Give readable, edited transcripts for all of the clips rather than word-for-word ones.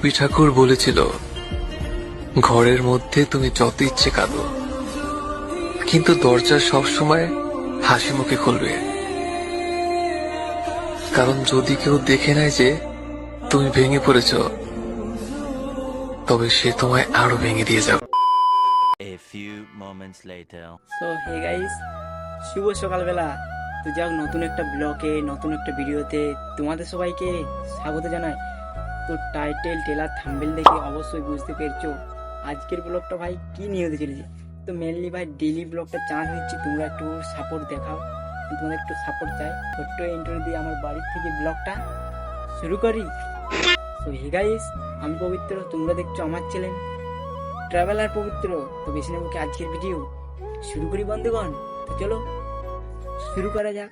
রবি ঠাকুর বলেছিল, ঘরের মধ্যে তুমি যত ইচ্ছে কাঁদো, কিন্তু দরজা সবসময় হাসি মুখে খুলবে। কারণ যদি কেউ দেখে নেয় যে তুমি ভেঙে পড়েছ, তবে সে তোমায় আরো ভেঙে দিয়ে যাবে। A few moments later. So hey guys, শুভ সকালবেলা। তো যাক, নতুন একটা ব্লগে, নতুন একটা ভিডিওতে তোমাদের সবাইকে স্বাগত জানাই। তো টাইটেল, টেলার, থাম্বনেল দেখে অবশ্যই বুঝতে পেরেছো আজকের ব্লগটা ভাই কি নিয়ে হতে চলেছে। তো মেনলি ভাই ডেইলি ব্লগটা চান্স নিচ্ছি, তোমরা একটু সাপোর্ট দেখাও, তোমাদের একটু সাপোর্ট চাই। ছোট্ট ইন্টারভিউ দিয়ে আমার বাড়ির থেকে ব্লগটা শুরু করি। তো হে গাইস, আমি পবিত্র, তোমরা দেখছো আমার চ্যানেল ট্রাভেলার পবিত্র। তো বেশি নেবো কি আজকের ভিডিও শুরু করি বন্ধুগণ। তো চলো শুরু করা যাক।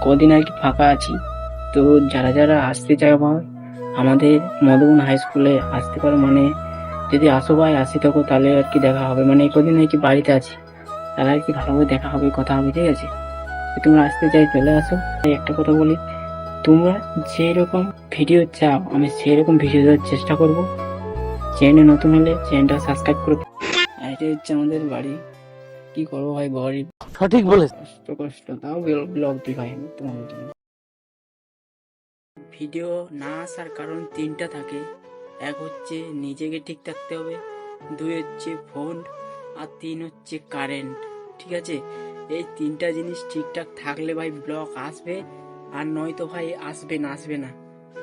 কদিন আর কি ফাঁকা আছি, তো যারা যারা আসতে চায় ভাই আমাদের মধুবন হাই স্কুলে আসতে পারো। মানে যদি আসো ভাই, আসি থাকো, তাহলে আর কি দেখা হবে। মানে এই কদিন আর কি বাড়িতে আছি, তাহলে আর কি ভালোভাবে দেখা হবে, কথা হবে, ঠিক আছে। তো তোমরা আসতে চাই চলে আসো। একটা কথা বলি, তোমরা যেরকম ভিডিও চাও আমি সেই রকম ভিডিও দেওয়ার চেষ্টা করব। চ্যানেলে নতুন হলে চ্যানেলটা সাবস্ক্রাইব করো। আর এটা হচ্ছে আমাদের বাড়ি। কি করবো ভাই, গরিব, সঠিক বলে কষ্ট কষ্ট, তাও ব্লগ দিই ভাই আমি তোমাদের জন্য। ভিডিও না আসার কারণ তিনটা থাকে। এক হচ্ছে নিজেকে ঠিক থাকতে হবে, দুই হচ্ছে ফোন, আর তিন হচ্ছে কারেন্ট, ঠিক আছে। এই তিনটা জিনিস ঠিকঠাক থাকলে ভাই ব্লগ আসবে, আর নয়তো ভাই আসবে না।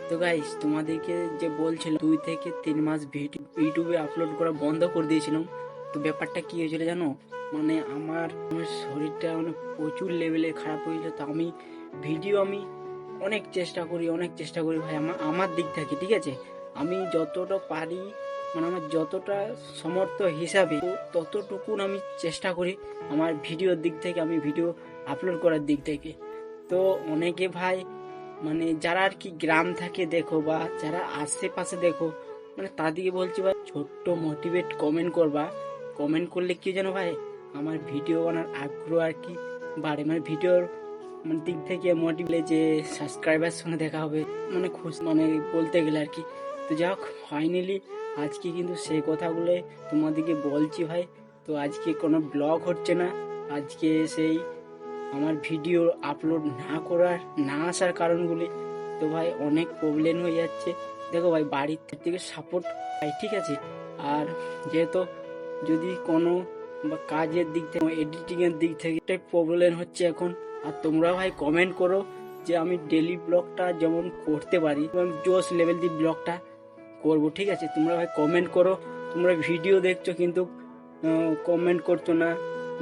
তো গাইস, তোমাদেরকে যে বলছিল 2 থেকে 3 মাস ভিডিও ইউটিউবে আপলোড করা বন্ধ করে দিয়েছিলাম। তো ব্যাপারটা কি হয়েছিল জানো, মানে আমার শরীরটা মানে প্রচুর লেভেলে খারাপ হয়েছিল। তো আমি ভিডিও অনেক চেষ্টা করি ভাই, আমার দিক থেকে, ঠিক আছে। আমি যতটা পারি, মানে আমার যতটা সমর্থ হিসাবে ততটুকুন আমি চেষ্টা করি আমার ভিডিওর দিক থেকে, আমি ভিডিও আপলোড করার দিক থেকে। তো অনেকে ভাই, মানে যারা আর কি গ্রাম থাকে দেখো, বা যারা আশেপাশে দেখো, মানে তাদেরকে বলছি ভাই ছোট্ট মোটিভেট কমেন্ট করবা। কমেন্ট করলে কি জানো ভাই, আমার ভিডিও বানার আগ্রহ আর কি বাড়ে। মানে ভিডিওর মানে দিক থেকে মোটিভেট, যে সাবস্ক্রাইবার সঙ্গে দেখা হবে, মানে খুশি, মানে বলতে গেলে আর কি। তো যাই হোক, ফাইনালি আজকে কিন্তু সেই কথাগুলো তোমাদেরকে বলছি ভাই। তো আজকে কোনো ব্লগ হচ্ছে না, আজকে সেই আমার ভিডিও আপলোড না আসার কারণগুলি। তো ভাই অনেক প্রবলেম হয়ে যাচ্ছে, দেখো ভাই বাড়ির থেকে সাপোর্ট পাই, ঠিক আছে। আর যেহেতু যদি কোনো বা কাজের দিক থেকে, এডিটিং এর দিক থেকে এটাই প্রবলেম হচ্ছে এখন। আর তোমরা ভাই কমেন্ট করো যে আমি ডেলি ব্লগটা যেমন করতে পারি, জোস লেভেল দিয়ে ব্লগটা করব, ঠিক আছে। তোমরা ভাই কমেন্ট করো। তোমরা ভিডিও দেখছো কিন্তু কমেন্ট করছো না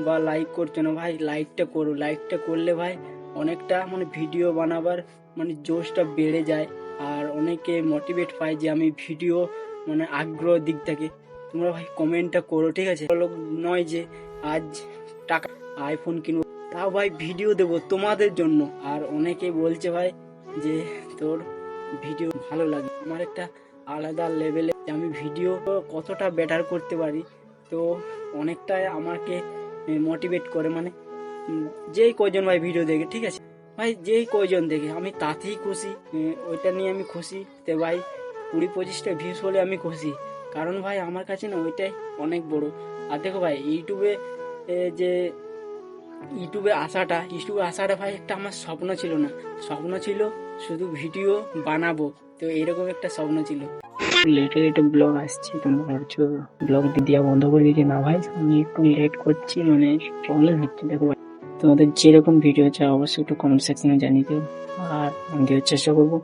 বা লাইক করছো না। ভাই লাইকটা করো, লাইকটা করলে ভাই অনেকটা মানে ভিডিও বানাবার মানে জোশটা বেড়ে যায়, আর অনেকে মোটিভেট পায় যে আমি ভিডিও মানে আগ্রহ দিক থেকে। তোমরা ভাই কমেন্টটা করো, ঠিক আছে। লোক নয় যে আজ টাকা আইফোন কিনবো, তাও ভাই ভিডিও দেবো তোমাদের জন্য। আর অনেকে বলছে ভাই যে তোর ভিডিও ভালো লাগে, আমার একটা আলাদা লেভেলে আমি ভিডিও কতটা বেটার করতে পারি। তো অনেকটাই আমাকে মোটিভেট করে, মানে যেই কয়জন ভাই ভিডিও দেখে, ঠিক আছে ভাই, যেই কয়জন দেখে আমি তাতেই খুশি। ওইটা নিয়ে আমি খুশি। তো ভাই 20-25টা ভিউজ হলে আমি খুশি, কারণ ভাই আমার কাছে না ওইটাই অনেক বড়। আর দেখো ভাই যে ইউটিউবে আসাটা ভাই একটা আমার স্বপ্ন ছিল না, স্বপ্ন ছিল শুধু ভিডিও বানাবো। তো এরকম একটা স্বপ্ন ছিল। লেটে ব্লগ আসছে, তোমরা ভাবছো ব্লগ দেওয়া বন্ধ করে দিয়েছি, না ভাই আমি একটু লেট করছি, মানে প্রবলেম হচ্ছে। দেখো ভাই, তোমাদের যেরকম ভিডিও চাই অবশ্যই একটু কমেন্ট সেকশনে জানিয়ে দেবো, আর আমি দেওয়ার চেষ্টা করবো।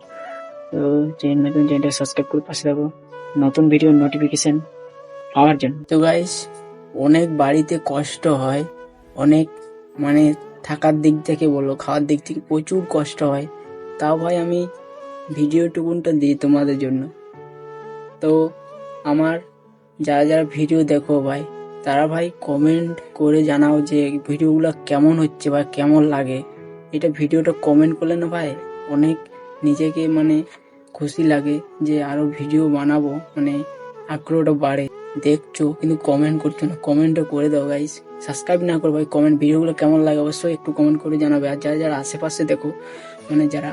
তো চ্যানেলটা সাবস্ক্রাইব করে পাশে থাকো নতুন ভিডিও নোটিফিকেশন পাওয়ার জন্য। তো গাইস, অনেক বাড়িতে কষ্ট হয়, অনেক মানে থাকার দিক থেকে বলো, খাওয়ার দিক থেকে প্রচুর কষ্ট হয়। তাও ভাই আমি ভিডিও টুকুনটা দিই তোমাদের জন্য। তো আমার যারা যারা ভিডিও দেখো ভাই, তারা ভাই কমেন্ট করে জানাও যে ভিডিওগুলো কেমন হচ্ছে বা কেমন লাগে। এটা ভিডিওটা কমেন্ট করলে না ভাই অনেক নিজেকে মানে খুশি লাগে যে আরো ভিডিও বানাবো, মানে আগ্রহটা বাড়ে। দেখছো কিন্তু কমেন্ট করছো না, কমেন্টটা করে দাও গাইস। সাবস্ক্রাইব না করো ভাই, কমেন্ট ভিডিওগুলো কেমন লাগে অবশ্যই একটু কমেন্ট করে জানাবে। আর যারা যারা আশেপাশে দেখো, মানে যারা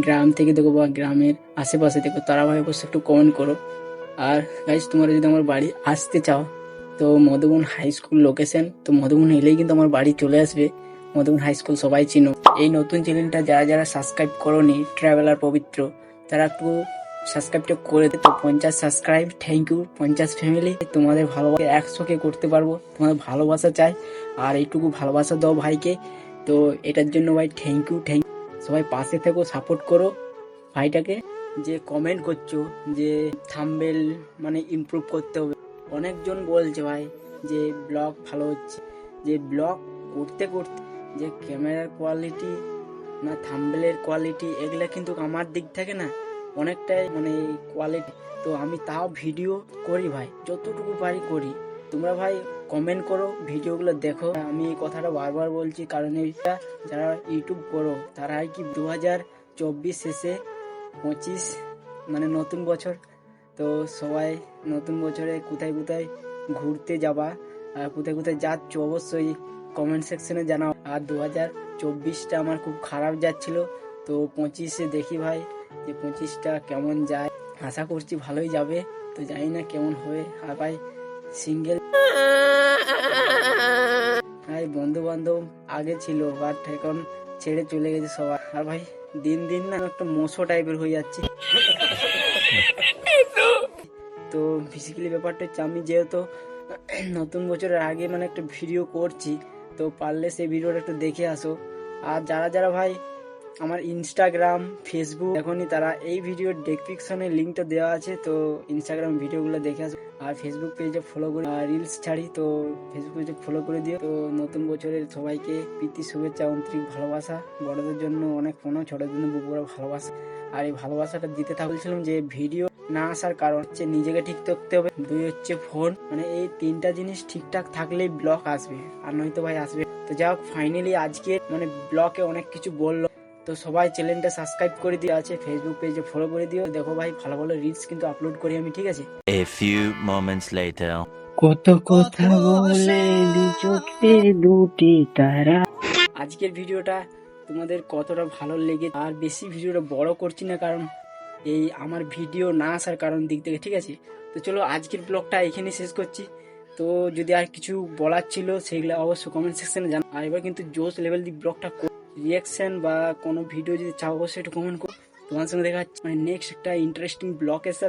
গ্রাম থেকে দেখো বা গ্রামের আশেপাশে দেখো, তারা ভাই অবশ্যই একটু কমেন্ট করো। আর গাইস তোমরা যদি আমার বাড়ি আসতে চাও তো মধুবন হাই স্কুল লোকেশন, তো মধুবন এলেই কিন্তু আমার বাড়ি চলে আসবে। মধুবন হাই স্কুল সবাই চিনো। এই নতুন চ্যানেলটা যারা যারা সাবস্ক্রাইব করোনি, ট্রাভেলার পবিত্র, তারা একটু সাবস্ক্রাইবটা করে দে। তো 50 সাবস্ক্রাইব, থ্যাংক ইউ 50 ফ্যামিলি। তোমাদের ভালোবাসা 100কে করতে পারবো, তোমাদের ভালোবাসা চাই। আর এইটুকু ভালোবাসা দাও ভাইকে, তো এটার জন্য ভাই থ্যাংক ইউ। সবাই পাশে থেকো, সাপোর্ট করো ভাইটাকে। যে কমেন্ট করছো যে থাম্বনেল মানে ইমপ্রুভ করতে হবে, অনেকজন বলছে ভাই যে ব্লগ ভালো হচ্ছে, যে ব্লগ করতে করতে যে ক্যামেরার কোয়ালিটি না থাম্বনেলের কোয়ালিটি, এগুলা কিন্তু আমার দিক থেকে না অনেকটাই মানে কোয়ালিটি। তো আমি তাও ভিডিও করি ভাই, যতটুকু পারি করি। তোমরা ভাই কমেন্ট করো, ভিডিওগুলো দেখো। আমি এই কথাটা বারবার বলছি কারণ এইটা যারা ইউটিউব করো তারাই কি 2024 শেষে 25 মানে নতুন বছর, তো সবাই নতুন বছরে কোথায় কোথায় ঘুরতে যাবা আর কোথায় কোথায় যাচ্ছ অবশ্যই কমেন্ট সেকশনে জানাও। আর 2024টা আমার খুব খারাপ যাচ্ছিল, তো 25-এ দেখি ভাই যে 25টা কেমন যায়। আশা করছি ভালোই যাবে, তো জানি না কেমন হবে। আর ভাই সিঙ্গেল ভাই বন্ধু বান্ধব আগে ছিল বাট এখন ছেড়ে চলে গেছে সবাই। আর ভাই দিন দিন না একটা মোশো টাইপের হয়ে যাচ্ছে। তো বেসিক্যালি ব্যাপারটা হচ্ছে আমি যেহেতু নতুন বছরের আগে মানে একটা ভিডিও করছি, তো পারলে সেই ভিডিওটা একটু দেখে আসো। আর যারা যারা ভাই আমার ইনস্টাগ্রাম ফেসবুক এখনই, তারা এই ভিডিওর ডেসক্রিপশনে লিঙ্কটা দেওয়া আছে, তো ইনস্টাগ্রাম ভিডিওগুলো দেখে আসো। আর ফেসবুক পেজে ফলো করে রিলস ছাড়ি, তো ফেসবুক পেজে ফলো করে দিও। তো নতুন বছরের সবাইকে প্রীতি শুভেচ্ছা, আন্তরিক ভালোবাসা। বড়দের জন্য অনেক ফোনও, ছোটদের জন্য বুক ভরা ভালোবাসা। আর এই ভালোবাসাটা দিতে বলছিলাম যে ভিডিও না আসার কারণ হচ্ছে নিজেকে ঠিক থাকতে হবে, 2 হচ্ছে ফোন, মানে এই 3টা জিনিস ঠিকঠাক থাকলেই ব্লগ আসবে, আর নয়তো ভাই আসবে। তো যাই হোক ফাইনালি আজকে মানে ব্লগে অনেক কিছু বললো, তো সবাই চ্যানেলটা সাবস্ক্রাইব করে দিয়ে আছে, ফেসবুক পেজে ফলো করে দিও। দেখো ভাই ভালো ভালো রিলস কিন্তু আপলোড করি আমি, ঠিক আছে? A few moments later. কত কথা বলে চোখে দুটি তারা। আজকের ভিডিওটা তোমাদের কতটা ভালো লেগে, আর বেশি ভিডিওটা বড় করছি না কারণ এই আমার ভিডিও না আসার কারণ দিক থেকে, ঠিক আছে? তো চলো আজকের ব্লগটা এখানে শেষ করছি। তো যদি আর কিছু বলার ছিল সেগুলো অবশ্যই কমেন্ট সেকশনে জানাও। আর এবার কিন্তু জোস লেভেল দি ব্লগটা রিয়াকশন বা কোনো ভিডিও যদি চাও অবশ্যই একটু কমেন্ট করো। তোমার সঙ্গে দেখা হচ্ছে মানে নেক্সট একটা ইন্টারেস্টিং ব্লগের সাথে।